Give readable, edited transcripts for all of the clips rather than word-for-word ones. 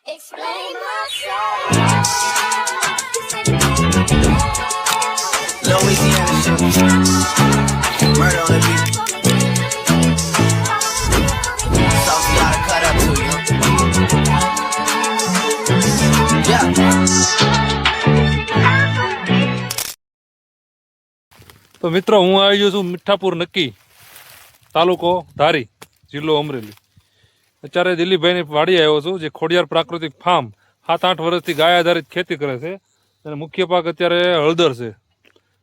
Explain myself. Louisiana shit. Murder on the beat. Saucy how to cut up to you. Yeah. તો મિત્રો હું આવી ગયો છું મીઠાપુર નક્કી, તાલુકો ધારી, જિલ્લો અમરેલી. અત્યારે દિલીપભાઈની વાડી આવ્યો છું, જે ખોડિયાર પ્રાકૃતિક ફાર્મ 7-8 વર્ષથી ગાય આધારિત ખેતી કરે છે. અને મુખ્ય પાક અત્યારે હળદર છે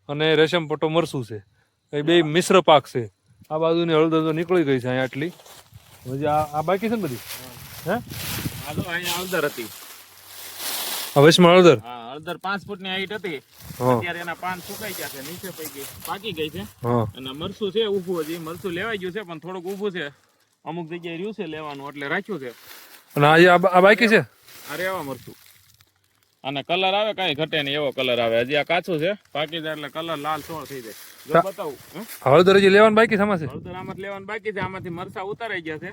અને રેશમ પટ્ટો મરસું છે. એ બે મિશ્ર પાક છે. આ બાજુની હળદર તો નીકળી ગઈ છે અહીંયા આટલી. હજી આ બાકી છે ને બધી? હે આ તો અહીંયા હળદર હતી. આ વચમાં હળદર? હા, હળદર 5 ફૂટની હાઈટ હતી. અત્યારે એના પાન સુકાઈ ગયા છે, નીચે પાકી ગઈ છે. અને મરસું છે ઊભું, હજી મરસું લેવાઈ ગયું છે પણ થોડુંક ઊભું છે. અમુક જગ્યાએ રહ્યું છે લેવાનું, એટલે રાખ્યું છે. અને આ બાકી છે? આ રેવા મરસું. અને કલર આવે કાંઈ ઘટે નહીં એવો કલર આવે. હજી આ કાચું છે, પાકી જાય એટલે કલર લાલ સોળ થઈ જાય. જો બતાવું હળદર હજી લેવાનું બાકી છે? આમાં છે હળદર, આમાંથી લેવાનું બાકી છે. આમાંથી મરસા ઉતારાઈ ગયા છે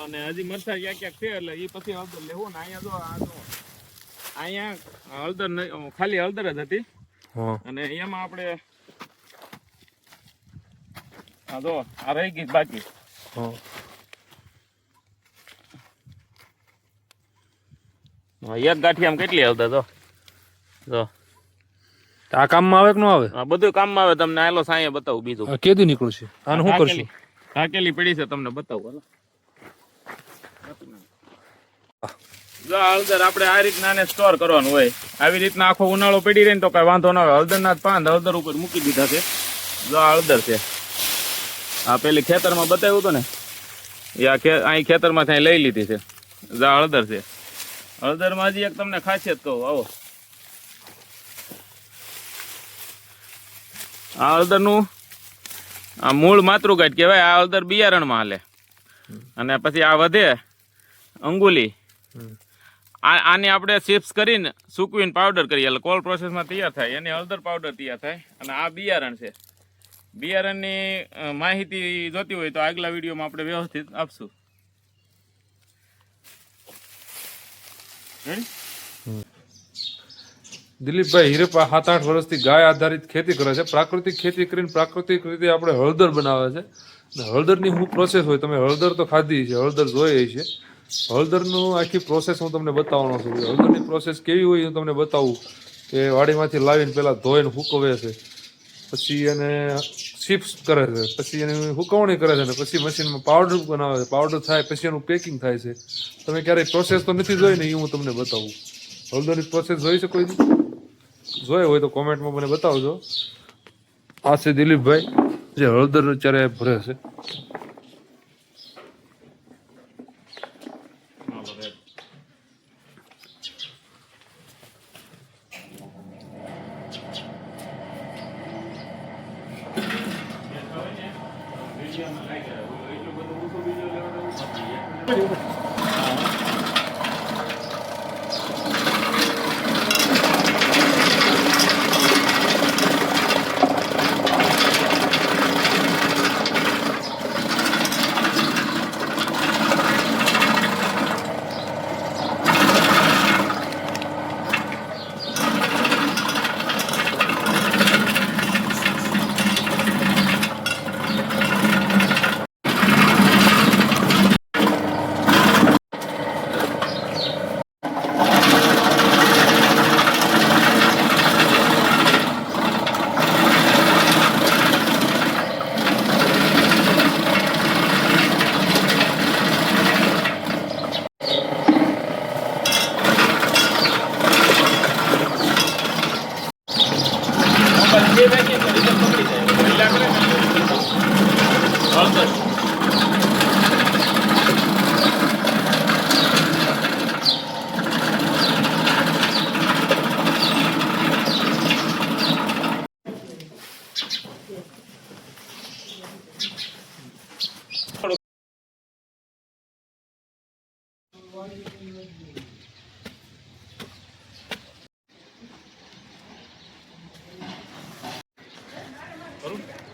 અને હજી મરસા ક્યાંક ક્યાંક છે, એટલે એ પછી હળદર લેવું ને. અહીંયા જો આ જો અહીંયા હળદર ખાલી હળદર જ હતી. અને એમાં આપણે આ જો આ રહી ગઈ બાકી. એક ગાંઠિયામાં કેટલી હળદર જો આ કામમાં આવે કે ન આવે? આ બધું કામમાં આવે. તમને આલો સાંયે બતાવું. બીજું કેદી નીકળું છે? આનું શું કરશું? ઢાકેલી પડી છે, તમને બતાવું. જો હળદર આપણે આ રીતના આને સ્ટોર કરવાનું હોય. આવી રીતના આખો ઉનાળો પડી રહે ને તો કઈ વાંધો ના આવે. હળદરના પાન હળદર ઉપર મૂકી દીધા છે. જો હળદર છે. આ પેલી ખેતરમાં બતાવ્યું હતું ને, એ અહીં ખેતરમાં ત્યાં લઈ લીધી છે. જો હળદર છે. હળદરમાં હજી એક તમને ખાસિયત કહું, આવો. આ હળદરનું આ મૂળ માતૃગાંઠ કહેવાય. આ હળદર બિયારણમાં હાલે. અને પછી આ વધે અંગુલી. આને આપણે ચિપ્સ કરીને સૂકવીને પાવડર કરીએ, એટલે કોલ્ડ પ્રોસેસમાં તૈયાર થાય. એની હળદર પાવડર તૈયાર થાય. અને આ બિયારણ છે. બિયારણની માહિતી જોતી હોય તો આગલા વિડીયોમાં આપણે વ્યવસ્થિત આપશું. દિલીપભાઈ હિરેપા 7-8 વર્ષથી ગાય આધારિત ખેતી કરે છે. પ્રાકૃતિક ખેતી કરીને પ્રાકૃતિક રીતે આપણે હળદર બનાવે છે. હળદરની શું પ્રોસેસ હોય? તમે હળદર તો ખાધી છે, હળદર જોઈ છે. હળદરનું આખી પ્રોસેસ હું તમને બતાવવાનો છું. હળદરની પ્રોસેસ કેવી હોય હું તમને બતાવું. કે વાડીમાંથી લાવીને પહેલાં ધોઈને સૂકવે છે, પછી એને ચિપ્સ કરે છે, પછી એની સુકવણી કરે છે, અને પછી મશીનમાં પાવડર બનાવે છે. પાવડર થાય પછી એનું પેકિંગ થાય છે. તમે ક્યારેય પ્રોસેસ તો નથી જોઈ ને, એ હું તમને બતાવું. હળદરની પ્રોસેસ જોઈ છે? કોઈ જોઈ હોય તો કોમેન્ટમાં મને બતાવજો. આ છે દિલીપભાઈ, જે હળદર અત્યારે ભરે છે.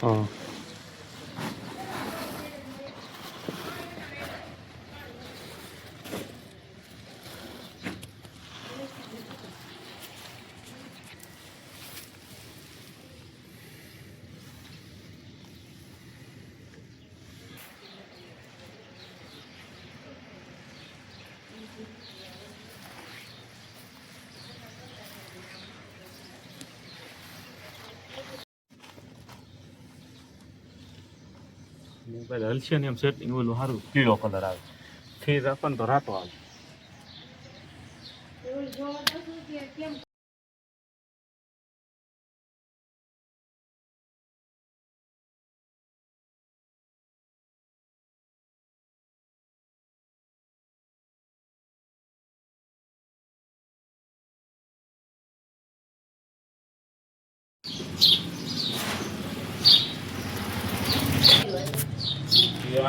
હા. મોબાઈલ હલશે ને એમ સેટિંગ ઓલું સારું પીળો કલર આવે ફેર રાખો ને તો રાતો આવે.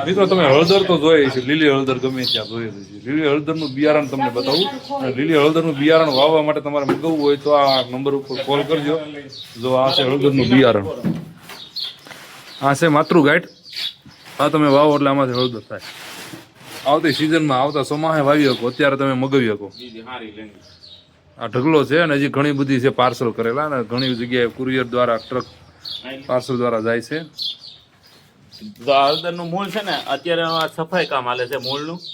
મિત્રો તમે હળદર તો જોઈએ છે, લીલી હળદર ગમે ત્યાં જોઈએ છે. લીલી હળદરનું બિયારણ તમને બતાવું. અને લીલી હળદરનું બિયારણ વાવવા માટે તમારે મગાવવું હોય તો આ નંબર ઉપર કોલ કરજો. જો આ છે હળદરનું બિયારણ, આ છે માતૃગાંઠ. આ તમે વાવો એટલે આમાંથી હળદર થાય. આવતી સિઝનમાં આવતા ચોમાસે વાવી શકો, અત્યારે તમે મગાવી શકો. આ ઢગલો છે અને હજી ઘણી બધી છે પાર્સલ કરેલા, અને ઘણી જગ્યાએ કુરિયર દ્વારા ટ્રક પાર્સલ દ્વારા જાય છે. તો આ હળદરનું મૂળ છે ને અત્યારે આ સફાઈ કામ હાલે છે.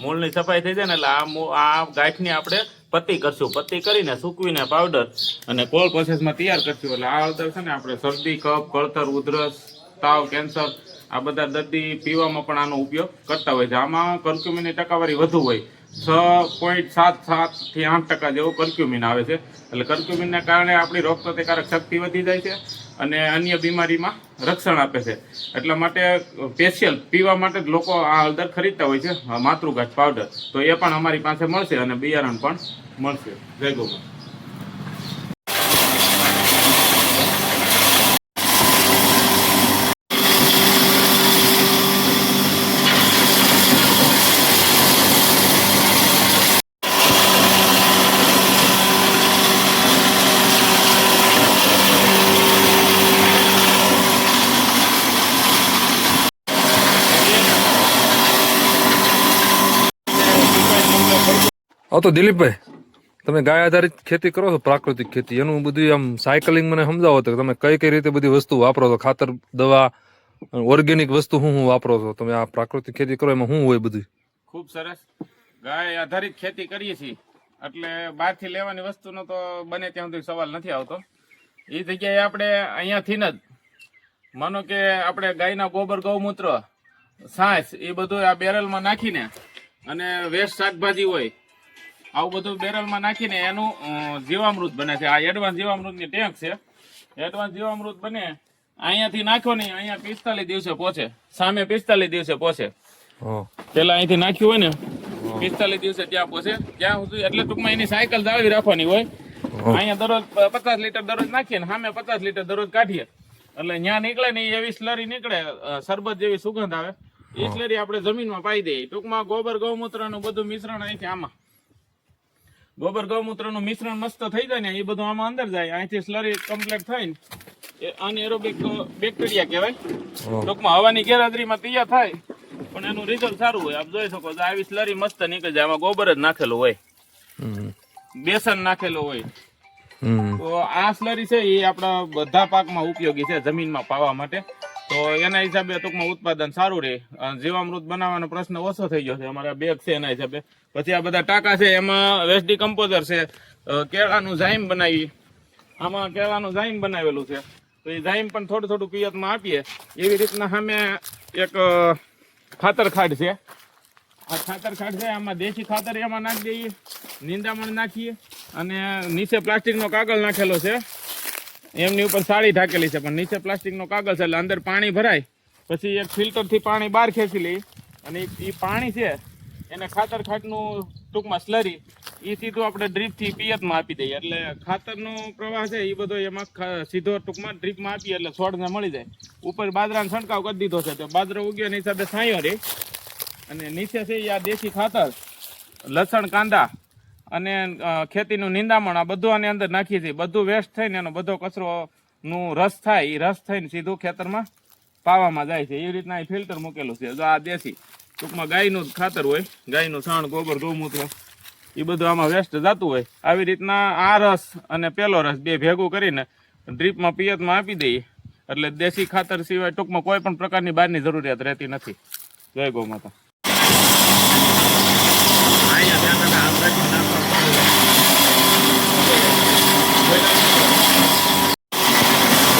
મૂળની સફાઈ થઈ જાય ને એટલે આ ગાંઠની આપણે પત્તી કરશું. પત્તી કરીને સૂકવીને પાવડર અને કોલ્ડ પ્રોસેસમાં તૈયાર કરશું. એટલે આ હળદર છે ને આપણે શરદી, કફ, કળતર, ઉધરસ, તાવ, કેન્સર આ બધા દર્દી પીવામાં પણ આનો ઉપયોગ કરતા હોય છે. આમાં કર્ક્યુમિનની ટકાવારી વધુ હોય, 6.77 થી 8% જેવો કર્ક્યુમિન આવે છે. એટલે કર્ક્યુમિનના કારણે આપણી રોગપ્રતિકારક શક્તિ વધી જાય છે અને અન્ય બીમારીમાં રક્ષણ આપે છે. એટલા માટે સ્પેશિયલ પીવા માટે જ લોકો આ હળદર ખરીદતા હોય છે, માતૃગાંઠ પાવડર. તો એ પણ અમારી પાસે મળશે અને બિયારણ પણ મળશે. જય ગૌ માતા. તો દિલીપભાઈ, તમે ગાય આધારિત ખેતી કરો છો, પ્રાકૃતિક ખેતી, એનું બધું આમ સાયકલિંગ મને સમજાવો તો તમે કઈ કઈ રીતે બધી વસ્તુ વાપરો છો? ખાતર, દવા, ઓર્ગેનિક વસ્તુ શું વાપરો છો તમે? આ પ્રાકૃતિક ખેતી કરો એમાં શું હોય બધું? ખૂબ સરસ. ગાય આધારિત ખેતી કરીએ છીએ એટલે બહારથી લેવાની વસ્તુનો તો બને ત્યાં સુધી સવાલ નથી આવતો. એ જગ્યાએ આપણે અહીંયાથી જ માનો કે આપણે ગાયના ગોબર, ગૌમૂત્ર, છાશ એ બધું આ બેરલમાં નાખીને અને વેસ્ટ શાકભાજી હોય આવું બધું બેરલમાં નાખીને એનું જીવામૃત બને છે. આ એડવાન્સ જીવામૃતની ટેન્ક છે. એડવાન્સ જીવામૃત બને અહીંયાથી નાખો નહીં, અહીંયા 45 દિવસે પહોંચે, સામે 45 દિવસે પહોંચે. પેલા અહીંથી નાખ્યું હોય ને 45 દિવસે ત્યાં પહોંચે. ત્યાં સુધી એટલે ટૂંકમાં એની સાયકલ જાળવી રાખવાની હોય. અહીંયા દરરોજ 50 લીટર દરરોજ નાખીએ ને સામે 50 લીટર દરરોજ કાઢીએ એટલે ત્યાં નીકળે ને એવી સ્લરી નીકળે, શરબત જેવી સુગંધ આવે. એ સ્લરી આપણે જમીનમાં પાઈ દઈએ. ટૂંકમાં ગોબર, ગૌમૂત્રનું બધું મિશ્રણ અહીંથી આમાં ગોબર, ગૌમૂત્રનું મિશ્રણ મસ્ત થઈ જાય ને એ બધું આમાં અંદર જાય. અહીંથી સ્લરી કમ્પ્લીટ થઈને અનએરોબિક બેક્ટેરિયા કહેવાય. ટૂંકમાં હવાની ગેરહાજરીમાં તૈયાર થાય પણ એનું રિઝલ્ટ સારું હોય. આપ જોઈ શકો છો આવી સ્લરી મસ્ત નીકળી જાય. આમાં ગોબર જ નાખેલું હોય, બેસન નાખેલું હોય. તો આ સ્લરી છે એ આપણા બધા પાકમાં ઉપયોગી છે, જમીનમાં પાવા માટે. તો એના હિસાબે ટૂંકમાં ઉત્પાદન સારું રહે. જીવામૃત બનાવવાનો પ્રશ્ન ઓછો થઈ ગયો છે. અમારા બેગ છે એના હિસાબે. પછી આ બધા ટાંકા છે એમાં વેસ્ટ ડિકમ્પોઝર છે, કેળાનું ઝાઈમ બનાવી, આમાં કેળાનું ઝાઈમ બનાવેલું છે. તો એ ઝાઈમ પણ થોડું થોડું પિયતમાં આપીએ. એવી રીતના સામે એક ખાતર ખાડ છે. આ ખાતર ખાડ છે, આમાં દેશી ખાતર એમાં નાખી દઈએ, નિંદામણ નાખીએ અને નીચે પ્લાસ્ટિકનો કાગળ નાખેલો છે. એમની ઉપર સાડી ઢાકેલી છે પણ નીચે પ્લાસ્ટિકનો કાગળ છે એટલે અંદર પાણી ભરાય. પછી એક ફિલ્ટરથી પાણી બહાર ખેંચી લઈ અને એ પાણી છે એને ખાતર ખાટનું ટૂંકમાં સ્લરી એ સીધું આપણે ડ્રીપથી પિયતમાં આપી દઈએ. એટલે ખાતરનો પ્રવાહ છે એ બધો એમાં સીધો ટૂંકમાં ડ્રીપમાં આપીએ એટલે છોડને મળી જાય. ઉપર બાજરાનો છંટકાવ કરી દીધો છે તો બાજરો ઉગ્યો એની હિસાબે છાંયો રહે. અને નીચે છે આ દેશી ખાતર, લસણ, કાંદા અને ખેતીનું નિંદામણ આ બધું આની અંદર નાખીએ છીએ. બધું વેસ્ટ થઈને એનો બધો કચરોનું રસ થાય એ રસ થઈને સીધું ખેતરમાં પાવામાં જાય છે. એવી રીતના ફિલ્ટર મૂકેલું છે. જો આ દેશી ટૂંકમાં ગાયનું જ ખાતર હોય, ગાયનું છાણ, ગોબર, ગૌમૂત્ર એ બધું આમાં વેસ્ટ જતું હોય. આવી રીતના આ રસ અને પેલો રસ બે ભેગું કરીને ડ્રીપમાં પિયતમાં આપી દઈએ એટલે દેશી ખાતર સિવાય ટૂંકમાં કોઈ પણ પ્રકારની બહારની જરૂરિયાત રહેતી નથી. જય ગૌ માતા.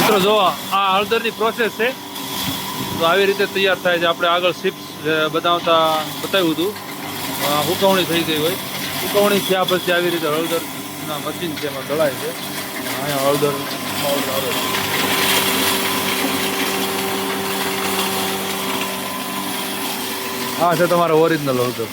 મિત્રો જો આ હળદરની પ્રોસેસ છે. તો આવી રીતે તૈયાર થાય છે. આપણે આગળ ચિપ્સ બતાવ્યું હતું, હુકવણી થઈ ગઈ હોય, હુકવણી થયા પછી આવી રીતે હળદરના મશીન છે એમાં દળાય છે. અહીંયા હળદર પાવડર આવે છે. આ છે તમારો ઓરિજિનલ હળદર.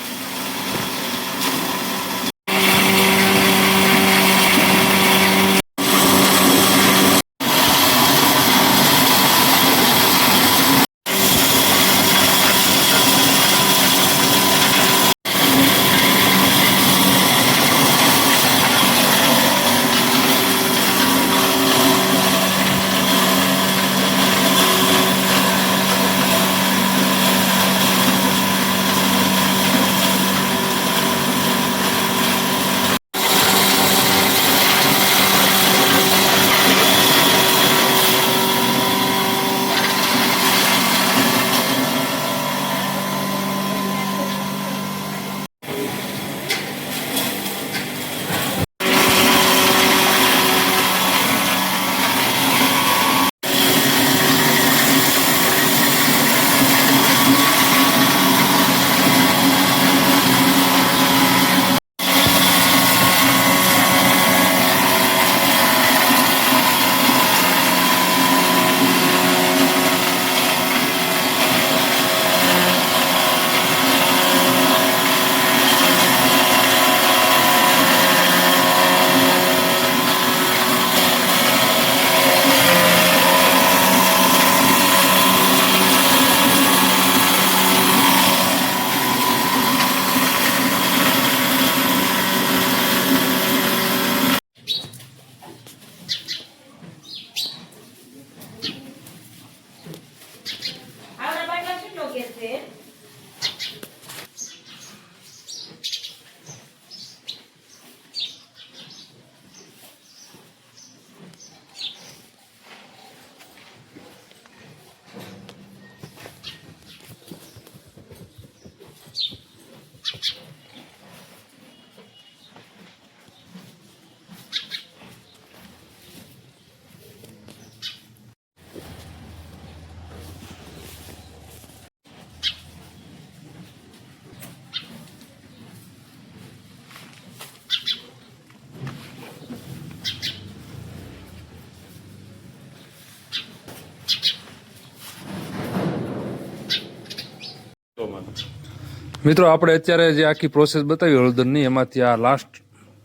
મિત્રો આપણે અત્યારે જે આખી પ્રોસેસ બતાવી હળદરની, એમાંથી આ લાસ્ટ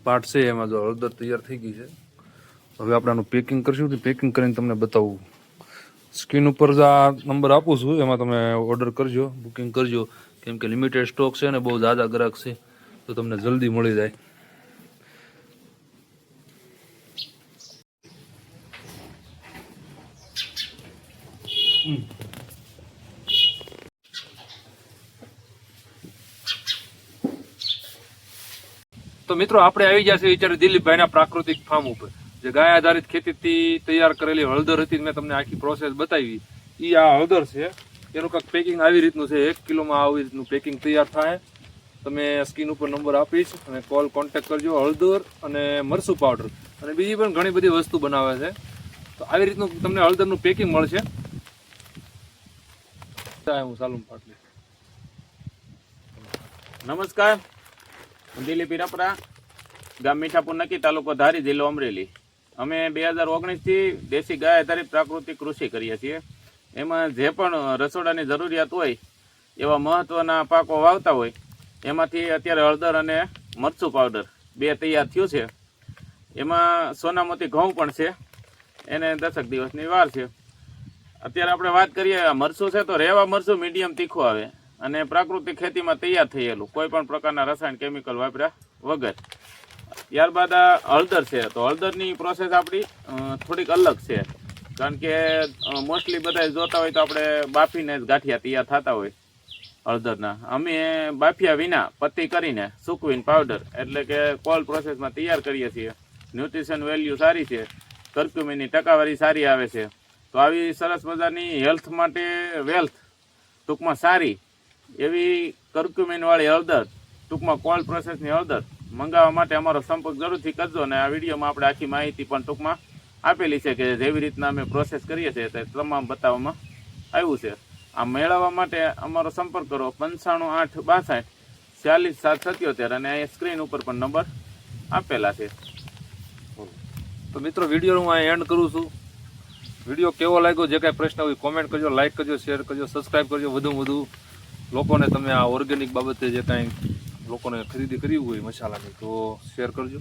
પાર્ટ છે, એમાં જો હળદર તૈયાર થઈ ગઈ છે. હવે આપણે આનું પેકિંગ કરશું. પેકિંગ કરીને તમને બતાવું. સ્ક્રીન ઉપર આ નંબર આપું છું, એમાં તમે ઓર્ડર કરજો, બુકિંગ કરજો, કેમ કે લિમિટેડ સ્ટોક છે ને બહુ ઝાઝા ગ્રાહક છે, તો તમને જલ્દી મળી જાય. તો મિત્રો આપણે આવી ગયા છે વિચારે દિલીપભાઈના પ્રાકૃતિક ફાર્મ ઉપર, જે ગાય આધારિત ખેતીથી તૈયાર કરેલી હળદર હતી. મેં તમને આખી પ્રોસેસ બતાવી. એ આ હળદર છે, એનું કંઈક પેકિંગ આવી રીતનું છે. 1 કિલોમાં આવી રીતનું પેકિંગ તૈયાર થાય. તમે સ્ક્રીન ઉપર નંબર આપીશ અને કોન્ટેક્ટ કરજો. હળદર અને મરચું પાવડર અને બીજી પણ ઘણી બધી વસ્તુ બનાવે છે. તો આવી રીતનું તમને હળદરનું પેકિંગ મળશે. હું સાલુમ પાટલી. નમસ્કાર, હું દિલીપ હિરાપરા, ગામ મીઠાપુર નક્કી, તાલુકો ધારી, જિલ્લો અમરેલી. અમે 2019થી દેશી ગાય આધારિત પ્રાકૃતિક કૃષિ કરીએ છીએ. એમાં જે પણ રસોડાની જરૂરિયાત હોય એવા મહત્વના પાકો વાવતા હોય, એમાંથી અત્યારે હળદર અને મરચું પાવડર 2 તૈયાર થયું છે. એમાં સોનામતી ઘઉં પણ છે, એને 10 દિવસની વાર છે. અત્યારે આપણે વાત કરીએ, મરચું છે તો રેવા મરચું મીડિયમ તીખું આવે અને પ્રાકૃતિક ખેતીમાં તૈયાર થયેલું, કોઈ પણ પ્રકારના રસાયણ કેમિકલ વાપર્યા વગર. ત્યારબાદ આ હળદર છે, તો હળદરની પ્રોસેસ આપણી થોડીક અલગ છે, કારણ કે મોસ્ટલી બધા જોતા હોય તો આપણે બાફીને જ ગાંઠિયા તૈયાર થતા હોય હળદરના. અમે બાફિયા વિના પત્તી કરીને સૂકવીને પાવડર એટલે કે કોલ્ડ પ્રોસેસમાં તૈયાર કરીએ છીએ. ન્યુટ્રિશન વેલ્યુ સારી છે, કર્ક્યુમિનની ટકાવારી સારી આવે છે. તો આવી સરસ મજાની હેલ્થ માટે વેલ્થ, ટૂંકમાં સારી એવી કર્ક્યુમિનવાળી હળદર, ટૂંકમાં કોલ્ડ પ્રોસેસની હળદર મંગાવવા માટે અમારો સંપર્ક જરૂરથી કરજો. અને આ વિડીયોમાં આપણે આખી માહિતી પણ ટૂંકમાં આપેલી છે કે જેવી રીતના અમે પ્રોસેસ કરીએ છીએ તે તમામ બતાવવામાં આવ્યું છે. આ મેળવવા માટે અમારો સંપર્ક કરો 95 862 46 777 અને અહીંયા સ્ક્રીન ઉપર પણ નંબર આપેલા છે. તો મિત્રો વિડીયો હું અહીં એન્ડ કરું છું. વિડીયો કેવો લાગ્યો, જે કાંઈ પ્રશ્ન હોય કોમેન્ટ કરજો, લાઇક કરજો, શેર કરજો, સબસ્ક્રાઈબ કરજો. વધુ લોકોને તમે આ ઓર્ગેનિક બાબતે જે કાંઈ લોકોને ખરીદી કરવી હોય મસાલાની તો શેર કરજો.